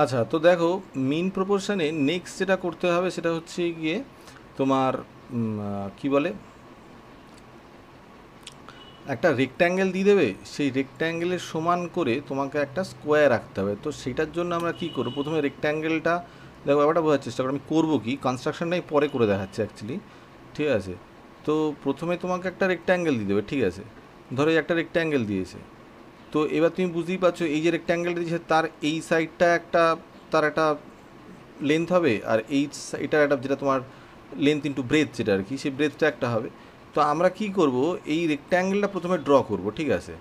আচ্ছা, তো দেখো, মিন প্রপোর্শনে নেক্সট যেটা করতে হবে সেটা হচ্ছে গিয়ে তোমার কি বলে, একটা রেক্ট্যাঙ্গেল দিয়ে দেবে, সেই রেক্ট্যাঙ্গেলের সমান করে তোমাকে একটা স্কোয়ার রাখতে হবে। তো সেটার জন্য আমরা কি করবো, প্রথমে রেক্ট্যাঙ্গেলটা, দেখো ব্যাপারটা বোঝার চেষ্টা করো, আমি করবো কি, কনস্ট্রাকশনটাই পরে করে দেখাচ্ছি অ্যাকচুয়ালি। ঠিক আছে, তো প্রথমে তোমাকে একটা রেক্ট্যাঙ্গেল দিয়ে দেবে, ঠিক আছে। ধরো এই একটা রেক্ট্যাঙ্গেল দিয়েছে, তো এবার তুমি বুঝতেই পারছো এই যে রেক্ট্যাঙ্গেলটা দিয়েছে তার এই সাইডটা একটা, তার একটা লেন্থ হবে, আর এই এটার একটা যেটা তোমার লেন্থ ইন্টু ব্রেথ যেটা আর কি, সেই ব্রেথটা একটা হবে। তো আমরা কি করব, এই রেক্ট্যাঙ্গেলটা প্রথমে ড্র করব, ঠিক আছে।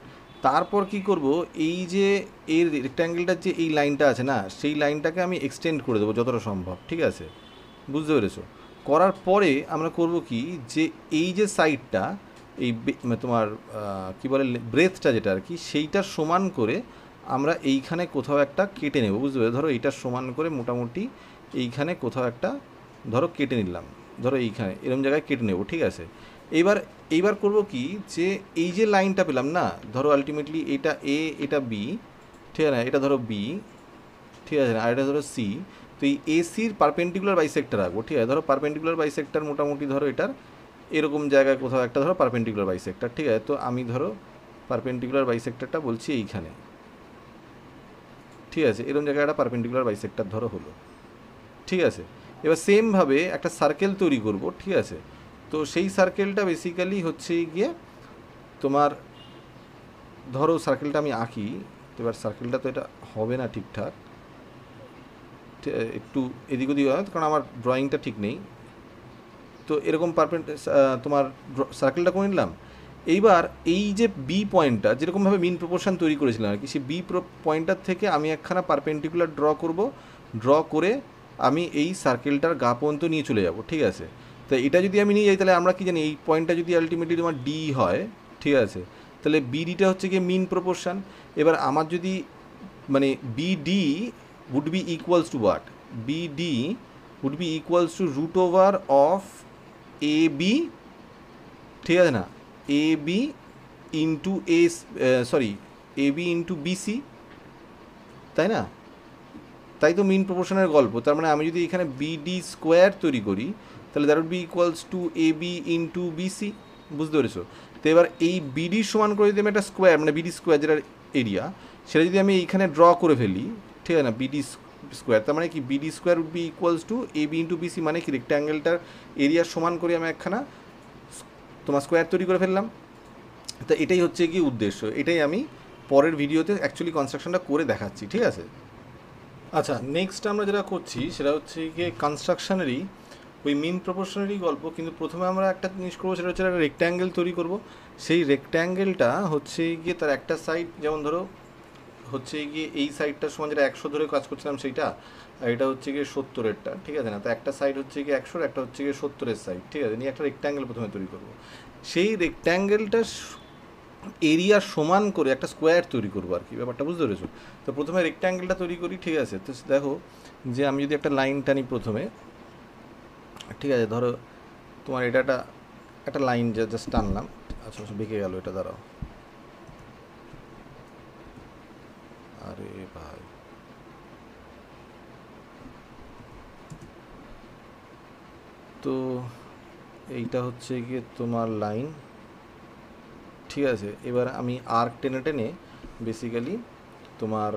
তারপর কি করব, এই যে এই রেক্ট্যাঙ্গেলটার যে এই লাইনটা আছে না, সেই লাইনটাকে আমি এক্সটেন্ড করে দেবো যতটা সম্ভব, ঠিক আছে। বুঝতে পেরেছো? করার পরে আমরা করব কি, যে এই যে সাইডটা, এই মানে তোমার কি বলে, ব্রেথটা যেটা আর কি, সেইটার সমান করে আমরা এইখানে কোথাও একটা কেটে নেব, বুঝতে পেরেছো? ধরো এইটার সমান করে মোটামুটি এইখানে কোথাও একটা ধরো কেটে নিলাম, ধরো এইখানে এরকম জায়গায় কেটে নেব, ঠিক আছে। এইবার এইবার করব কি, যে এই যে লাইনটা পেলাম না, ধরো আলটিমেটলি এটা এ, এটা বি, ঠিক আছে না, এটা ধরো বি, ঠিক আছে না, আর এটা ধরো সি। তো এই এসির পারপেন্ডিকুলার বাইসেক্টর রাখবো, ঠিক আছে। ধরো পারপেন্ডিকুলার বাইসেক্টর মোটামুটি ধরো এটার এরকম জায়গায় কোথাও একটা ধরো পারপেন্ডিকুলার বাইসেক্টর, ঠিক আছে। তো আমি ধরো পারপেন্ডিকুলার বাইসেক্টরটা বলছি এইখানে, ঠিক আছে, এরকম জায়গায় একটা পারপেন্ডিকুলার বাইসেক্টর ধরো হলো, ঠিক আছে। এবার সেমভাবে একটা সার্কেল তৈরি করব, ঠিক আছে। তো সেই সার্কেলটা বেসিক্যালি হচ্ছে গিয়ে তোমার, ধরো সার্কেলটা আমি আঁকি, তো এবার সার্কেলটা তো এটা হবে না ঠিকঠাক, একটু এদিক ওদিক হয় কারণ আমার ড্রয়িংটা ঠিক নেই। তো এরকম তোমার সার্কেলটা করে নিলাম। এইবার এই যে বি পয়েন্টটা যেরকমভাবে মিন প্রপোর্শন তৈরি করেছিলাম আর কি, সেই বি পয়েন্টটার থেকে আমি একখানা পারপেন্ডিকুলার ড্র করব। ড্র করে আমি এই সার্কেলটার গা পর্যন্ত নিয়ে চলে যাব, ঠিক আছে। তো এটা যদি আমি নিয়ে যাই তাহলে আমরা কি জানি, এই পয়েন্টটা যদি আলটিমেটলি তোমার ডি হয়, ঠিক আছে, তাহলে বিডিটা হচ্ছে গিয়ে মিন প্রপোর্শন। এবার আমার যদি মানে BD would be equals to what, BD would be equals to root over of AB, ঠিক আছে না, AB ইন্টু এ, সরি, AB ইন্টু BC, তাই না? তাই তো মিন প্রপোর্শনের গল্প। তার মানে আমি যদি এখানে বিডি স্কোয়ার তৈরি করি, তাহলে that would be equals to AB into BC। বুঝতে পেরেছো? তো এবার এই বিডি সমান করে যদি আমি একটা স্কোয়ার, মানে বিডি স্কোয়ার যেটার এরিয়া, সেটা যদি আমি এইখানে ড্র করে ফেলি, ঠিক আছে না, বিডি স্কোয়ার, তার মানে কি BD square would be equals to AB into BC, মানে কি রেক্ট্যাঙ্গেলটার এরিয়া সমান করে আমি একখানা তোমার স্কোয়ার তৈরি করে ফেললাম। তো এটাই হচ্ছে কি উদ্দেশ্য, এটাই আমি পরের ভিডিওতে অ্যাকচুয়ালি কনস্ট্রাকশনটা করে দেখাচ্ছি, ঠিক আছে। আচ্ছা, নেক্সট আমরা যেটা করছি সেটা হচ্ছে গিয়ে কনস্ট্রাকশনেরই ওই মিন প্রপোর্শনেরই গল্প, কিন্তু প্রথমে আমরা একটা জিনিস করবো, সেটা হচ্ছে একটা রেক্ট্যাঙ্গেল তৈরি করব। সেই রেক্ট্যাঙ্গেলটা হচ্ছে গিয়ে তার একটা সাইড, যেমন ধরো হচ্ছে গিয়ে এই সাইডটার সময় যেটা 100 ধরে কাজ করছিলাম সেইটা, আর এটা হচ্ছে গিয়ে 70-এরটা, ঠিক আছে না। তো একটা সাইড হচ্ছে গিয়ে 100, একটা হচ্ছে গিয়ে 70-এর সাইড, ঠিক আছে, নিয়ে একটা রেক্ট্যাঙ্গেল প্রথমে তৈরি করব। সেই রেক্ট্যাঙ্গেলটা এরিয়া সমান করে একটা স্কোয়ার তৈরি করবো আর কি, ব্যাপারটা বুঝতে পেরেছো? তো প্রথমে রেক্ট্যাঙ্গেলটা তৈরি করি, ঠিক আছে। তো দেখো, যে আমি যদি একটা লাইন টানি প্রথমে, ঠিক আছে, ধরো তোমার এটা একটা একটা লাইন জাস্ট টানলাম। আচ্ছা আচ্ছা, বেঁকে গেল এটা, দাঁড়াও। আরে ভাই, তো এইটা হচ্ছে গিয়ে তোমার লাইন, ঠিক আছে। এবার আমি আর্ক টেনে টেনে বেসিক্যালি তোমার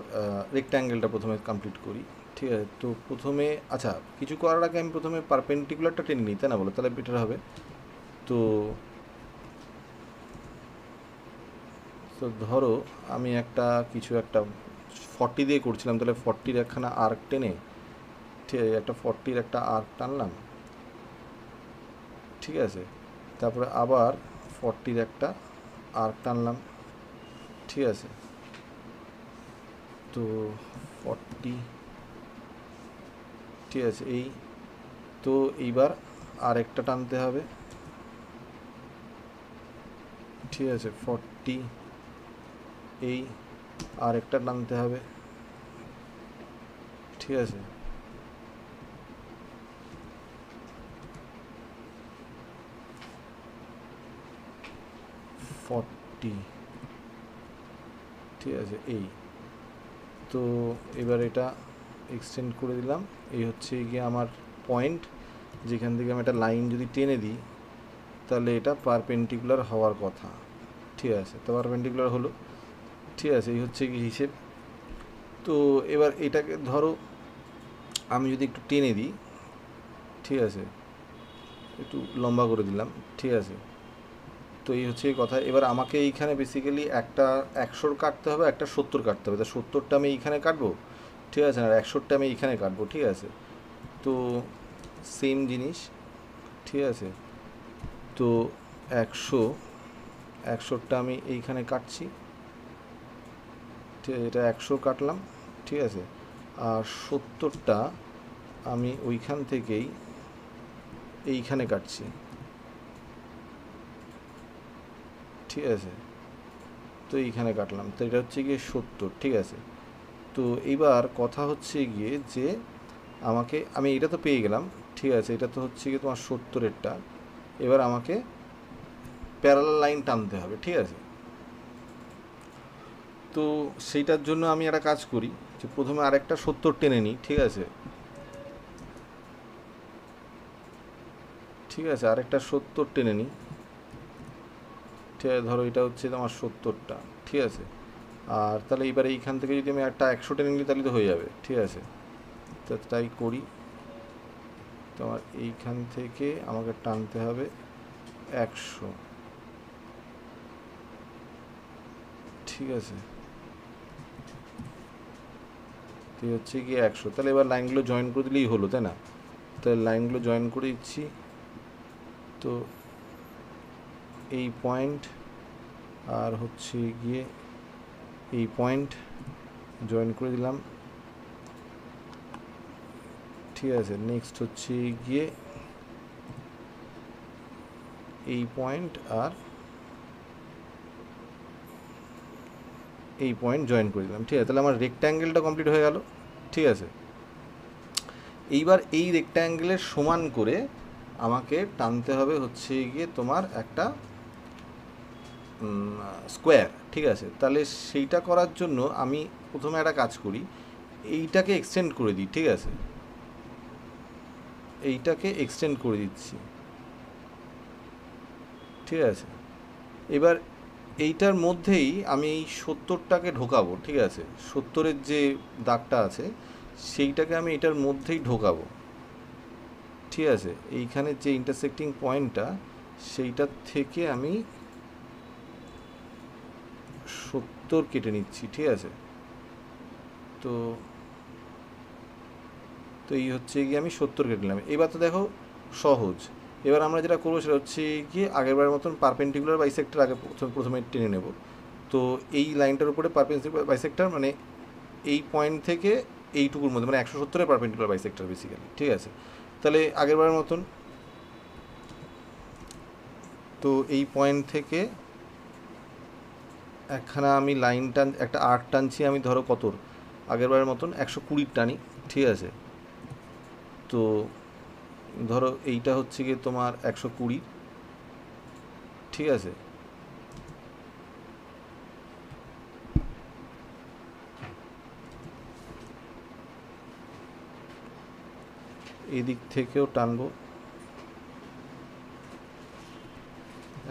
রেক্ট্যাঙ্গেলটা প্রথমে কমপ্লিট করি, ঠিক আছে। তো প্রথমে, আচ্ছা, কিছু করার আগে আমি প্রথমে পারপেন্ডিকুলারটা টেনে নিই, তাই না, বলো, তাহলে বেটার হবে। তো তো ধরো আমি একটা কিছু একটা 40 দিয়ে করছিলাম, তাহলে 40-র একখানা আর্ক টেনে, ঠিক আছে, একটা 40-র একটা আর্ক টানলাম, ঠিক আছে। তারপরে আবার 40-র একটা আর্ক টানলাম, ঠিক আছে। তো 40, ঠিক আছে, এই, তো এইবার আরেকটা টানতে হবে, ঠিক আছে, 40, এই আরেকটা টানতে হবে, ঠিক আছে, 40, ঠিক আছে, এই। তো এবার এটা এক্সটেন্ড করে দিলাম। এই হচ্ছে গিয়ে আমার পয়েন্ট, যেখান থেকে আমি একটা লাইন যদি টেনে দিই তাহলে এটা পারপেন্ডিকুলার হওয়ার কথা। ঠিক আছে, তো পারপেন্ডিকুলার হলো। ঠিক আছে, এই হচ্ছে কি হিসেব। তো এবার এটাকে ধরো আমি যদি একটু টেনে দিই, ঠিক আছে, একটু লম্বা করে দিলাম, ঠিক আছে। তো এই হচ্ছে কথা। এবার আমাকে এইখানে বেসিক্যালি একটা 100 কাটতে হবে, একটা 70 কাটতে হবে। তা 70টা আমি এইখানে কাটবো, ঠিক আছে, আর 100টা আমি এইখানে কাটবো, ঠিক আছে। তো সেম জিনিস, ঠিক আছে। তো 100টা আমি এইখানে কাটছি, ঠিক আছে, এটা 100 কাটলাম, ঠিক আছে। আর 70টা আমি ওইখান থেকেই এইখানে কাটছি, ঠিক আছে। তো এইখানে কাটলাম, তো এটা হচ্ছে গিয়ে 70, ঠিক আছে। তো এইবার কথা হচ্ছে গিয়ে যে আমাকে, আমি এটা তো পেয়ে গেলাম, ঠিক আছে, এটা তো হচ্ছে গিয়ে তোমার 70-এরটা। এবার আমাকে প্যারালাল লাইন টানতে হবে, ঠিক আছে। তো সেইটার জন্য আমি একটা কাজ করি, যে প্রথমে আরেকটা 70 টেনে নিই, ঠিক আছে, ঠিক আছে, আরেকটা 70 টেনে নিই, ঠিক আছে। ধরো এটা হচ্ছে তোমার 70টা, ঠিক আছে। আর তাহলে এবারে এইখান থেকে যদি আমি একটা 100 টেনে নিই তাহলে তো হয়ে যাবে, ঠিক আছে। তো তাই করি। তোমার এইখান থেকে আমাকে টানতে হবে 100, ঠিক আছে। তো হচ্ছে কি 100, তাহলে এবার লাইনগুলো জয়েন করে দিলেই হলো, তাই না? তাহলে লাইনগুলো জয়েন করে দিচ্ছি। তো এই পয়েন্ট আর হচ্ছে গিয়ে এই পয়েন্ট জয়েন করে দিলাম, ঠিক আছে। নেক্সট হচ্ছে গিয়ে এই পয়েন্ট আর এই পয়েন্ট জয়েন করে দিলাম, ঠিক আছে। তাহলে আমার রেক্ট্যাঙ্গেলটা কমপ্লিট হয়ে গেল, ঠিক আছে। এইবার এই রেক্ট্যাঙ্গেলের সমান করে আমাকে টানতে হবে হচ্ছে গিয়ে তোমার একটা স্কোয়ার, ঠিক আছে। তাহলে সেইটা করার জন্য আমি প্রথমে একটা কাজ করি, এইটাকে এক্সটেন্ড করে দিই, ঠিক আছে। এইটাকে এক্সটেন্ড করে দিচ্ছি, ঠিক আছে। এবার এইটার মধ্যেই আমি এই 70টাকে ঢোকাবো, ঠিক আছে। 70-এর যে দাগটা আছে সেইটাকে আমি এটার মধ্যেই ঢোকাবো, ঠিক আছে। এইখানে যে ইন্টারসেক্টিং পয়েন্টটা সেইটার থেকে আমি 70 কেটে নিচ্ছি, ঠিক আছে। তো তো এই হচ্ছে গিয়ে আমি 70 কেটে নিলাম। এবার তো দেখো সহজ। এবার আমরা যেটা করবো সেটা হচ্ছে গিয়ে আগেরবারের মতন পারপেন্ডিকুলার বাইসেক্টর আগে প্রথমে টেনে নেব। তো এই লাইনটার উপরে পারপেন্ডিকুলার বাইসেক্টর মানে এই পয়েন্ট থেকে এইটুকুর মধ্যে, মানে 170-এর পারপেন্ডিকুলার বাইসেক্টর বেসিক্যালি, ঠিক আছে। তাহলে আগেরবারের মতন, তো এই পয়েন্ট থেকে একখানা আমি লাইন টান, একটা আর্ক টানছি আমি, ধরো কতর, আগেরবারের মতন 120 টানি, ঠিক আছে। তো ধরো এইটা হচ্ছে গিয়ে তোমার 120, ঠিক আছে। এদিক থেকেও টানবো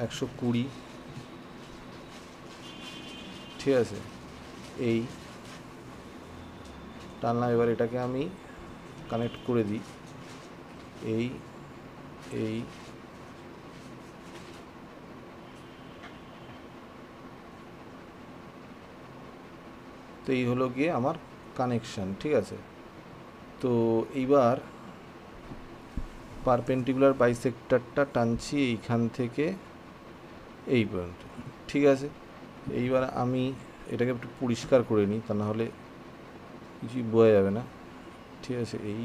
120, ঠিক আছে। এই টানলাম, এবার এটাকে আমি কানেক্ট করে দিই, এই এই তো এই হলো গিয়ে আমার কানেকশান, ঠিক আছে। তো এইবার পারপেন্ডিকুলার বাইসেক্টরটা টানছি এইখান থেকে এই পর্যন্ত, ঠিক আছে। এইবার আমি এটাকে একটু পরিষ্কার করে নিই, তা নাহলে কিছুই বোঝা যাবে না, ঠিক আছে। এই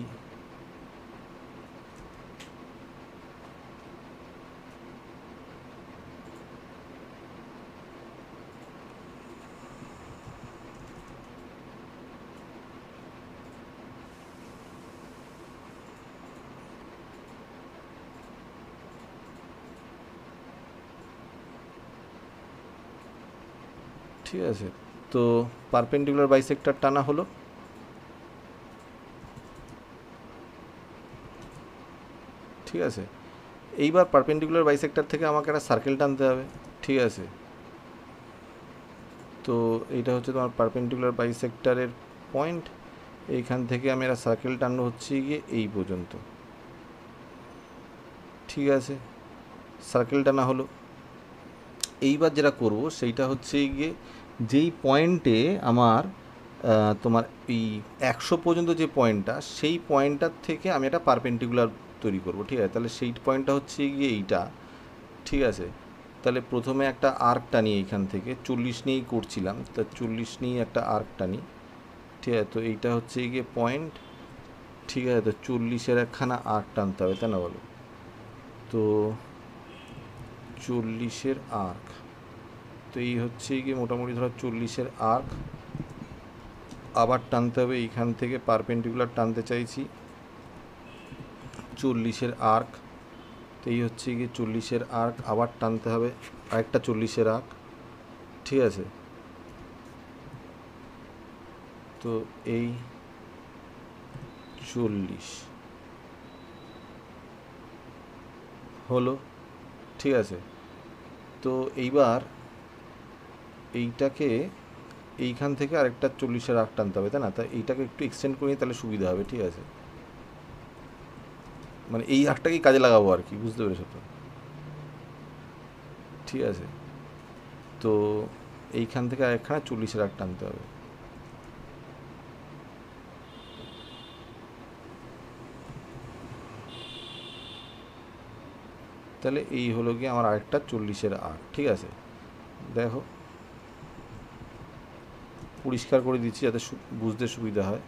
ঠিক আছে। তো পারপেন্ডিকুলার বাইসেক্টর টানা হলো, ঠিক আছে। এইবার পারপেন্ডিকুলার বাইসেক্টর থেকে আমাকে একটা সার্কেল টানতে হবে, ঠিক আছে। তো এইটা হচ্ছে তোমার পারপেন্ডিকুলার বাইসেক্টরের পয়েন্ট। এইখান থেকে আমি একটা সার্কেল টানবো হচ্ছে গিয়ে এই পর্যন্ত, ঠিক আছে। সার্কেল টানা হলো। এইবার যেটা করব সেইটা হচ্ছে গিয়ে যেই পয়েন্টে আমার তোমার এই 100 পর্যন্ত যে পয়েন্টটা, সেই পয়েন্টটার থেকে আমি একটা পারপেন্ডিকুলার তৈরি করব, ঠিক আছে। তাহলে সেই পয়েন্টটা হচ্ছে গিয়ে এইটা, ঠিক আছে। তাহলে প্রথমে একটা আর্ক টানি এইখান থেকে, 40 নিয়েই করছিলাম, তা 40 নিয়েই একটা আর্ক টানি, ঠিক আছে। তো এইটা হচ্ছে গিয়ে পয়েন্ট, ঠিক আছে। তো 40-এর একখানা আর্ক টানতে হবে, তাই না বলো? তো 40-এর আর্ক, তো এই হচ্ছে গিয়ে মোটামুটি ধরো 40-এর আর্ক আবার টানতে হবে এইখান থেকে, পারপেন্ডিকুলার টানতে চাইছি 40-এর আর্ক। তো এই হচ্ছে গিয়ে 40-এর আর্ক আবার টানতে হবে, আরেকটা 40-এর আর্ক, ঠিক আছে। তো এই 40 হলো, ঠিক আছে। তো এইবার এইটাকে এইখান থেকে আরেকটা 40-এর আর্ক টানতে হবে, তাই না? তা এইটাকে একটু এক্সটেন্ড করে নিই, তাহলে সুবিধা হবে, ঠিক আছে। মানে এই আর্কটাকেই কাজে লাগাবো আর কি, বুঝতে পেরেছো তো? ঠিক আছে। তো এইখান থেকে আরেকখানা 40-এর আর্ক টানতে হবে। তাহলে এই হলো গিয়ে আমার আরেকটা 40-এর আর্ক, ঠিক আছে। দেখো পরিষ্কার করে দিচ্ছি যাতে বুঝতে সুবিধা হয়।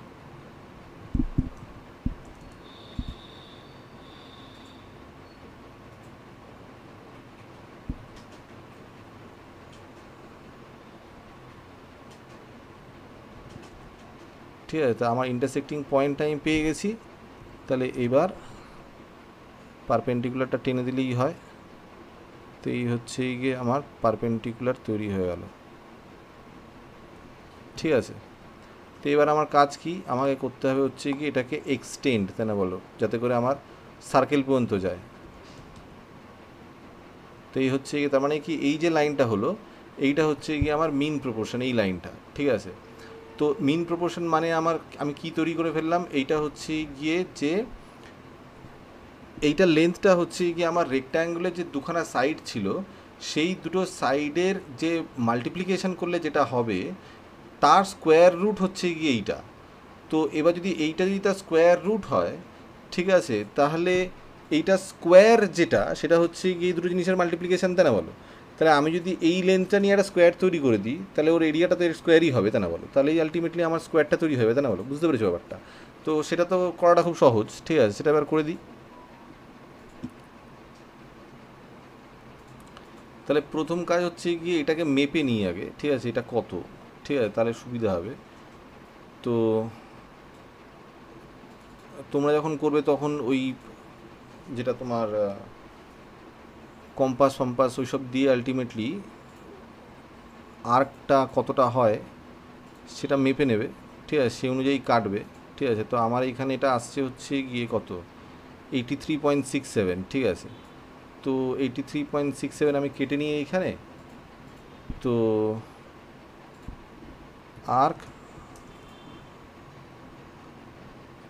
ঠিক আছে, তো আমার ইন্টারসেক্টিং পয়েন্টটা আমি পেয়ে গেছি। তাহলে এবার পারপেন্ডিকুলারটা টেনে দিলেই হয়। তো এই হচ্ছে গিয়ে আমার পারপেন্ডিকুলার তৈরি হয়ে গেল, ঠিক আছে। তো এবার আমার কাজ কি, আমাকে করতে হবে হচ্ছে কি এটাকে এক্সটেন্ড, তাই না বলো, যাতে করে আমার সার্কেল পর্যন্ত যায়। তো এই হচ্ছে গিয়ে, তার মানে কি এই যে লাইনটা হলো, এইটা হচ্ছে গিয়ে আমার মিন প্রপোর্শন, এই লাইনটা, ঠিক আছে। তো মিন প্রপোর্শন মানে আমি কি তৈরি করে ফেললাম, এইটা হচ্ছে গিয়ে যে এইটার লেন্থটা হচ্ছে গিয়ে আমার রেক্ট্যাঙ্গুলের যে দুখানা সাইড ছিল, সেই দুটো সাইডের যে মাল্টিপ্লিকেশন করলে যেটা হবে তার স্কোয়ার রুট হচ্ছে গিয়ে এইটা। তো এবার যদি এইটা যদি তার স্কোয়ার রুট হয়, ঠিক আছে, তাহলে এইটা স্কোয়ার যেটা, সেটা হচ্ছে গিয়ে দুটো জিনিসের মাল্টিপ্লিকেশান, তাই না বলো? তাহলে আমি যদি এই লেন্থটা নিয়ে একটা স্কোয়ার তৈরি করে দিই, তাহলে ওর এরিয়াটা তো এর স্কোয়ারই হবে, তাই না বলো? তাহলেই আলটিমেটলি আমার স্কোয়ারটা তৈরি হবে, তাই না বলো? বুঝতে পেরেছো ব্যাপারটা? তো সেটা তো করাটা খুব সহজ, ঠিক আছে, সেটা এবার করে দিই। তাহলে প্রথম কাজ হচ্ছে গিয়ে এটাকে মেপে নিই আগে, ঠিক আছে, এটা কত, ঠিক আছে, তাহলে সুবিধা হবে। তো তোমরা যখন করবে তখন ওই যেটা তোমার কম্পাস ফম্পাস ওইসব দিয়ে আলটিমেটলি আর্কটা কতটা হয় সেটা মেপে নেবে, ঠিক আছে, সেই অনুযায়ী কাটবে, ঠিক আছে। তো আমার এখানে এটা আসছে হচ্ছে গিয়ে কত, 83.67, ঠিক আছে। তো 83.67 আমি কেটে নিয়ে এইখানে, তো আর্ক,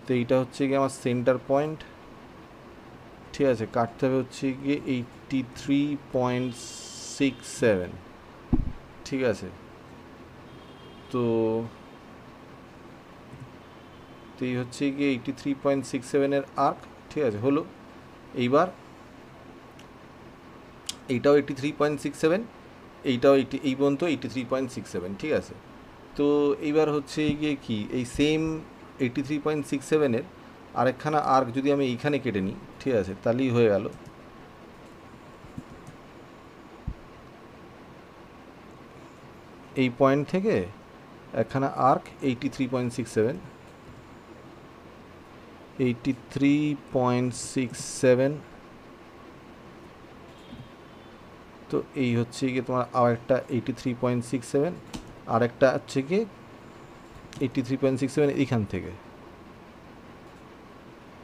তো এইটা হচ্ছে গিয়ে আমার সেন্টার পয়েন্ট, ঠিক আছে। কাটতে হবে হচ্ছে গিয়ে 83.67, ঠিক আছে। তো এই হচ্ছে গিয়ে 83.67-এর আর্ক, ঠিক আছে, হলো। এইবার এইটাও 83.67, এইটাও এই পর্যন্ত 83.67, ঠিক আছে। তো এইবার হচ্ছে গিয়ে কি, এই সেম 83.67-এর আরেকখানা আর্ক যদি আমি এইখানে কেটে নিই, ঠিক আছে, তাহলেই হয়ে গেল। এই পয়েন্ট থেকে একখানা আর্ক 83.67, 83.67। তো এই হচ্ছে গিয়ে তোমার আরেকটা 83.67, আরেকটা হচ্ছে গিয়ে 83.67 এইখান থেকে,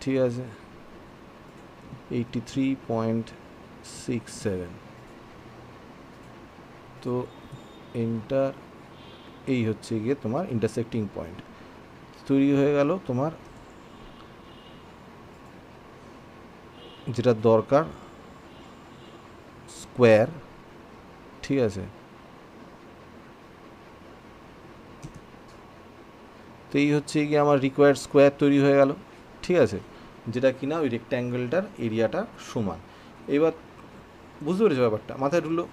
ঠিক আছে। 83.67। তো এন্টার, এই হচ্ছে গিয়ে তোমার ইন্টারসেক্টিং পয়েন্ট তৈরি হয়ে গেল তোমার যেটা দরকার স্কোয়ার, ঠিক আছে। তো এই হচ্ছে গিয়ে আমার রিকোয়ার্ড স্কোয়ার তৈরি হয়ে গেল, ঠিক আছে, যেটা কিনা ওই রেক্ট্যাঙ্গেলটার এরিয়াটা সমান। এবার বুঝতে পেরেছো ব্যাপারটা, মাথায় ঢুকলো?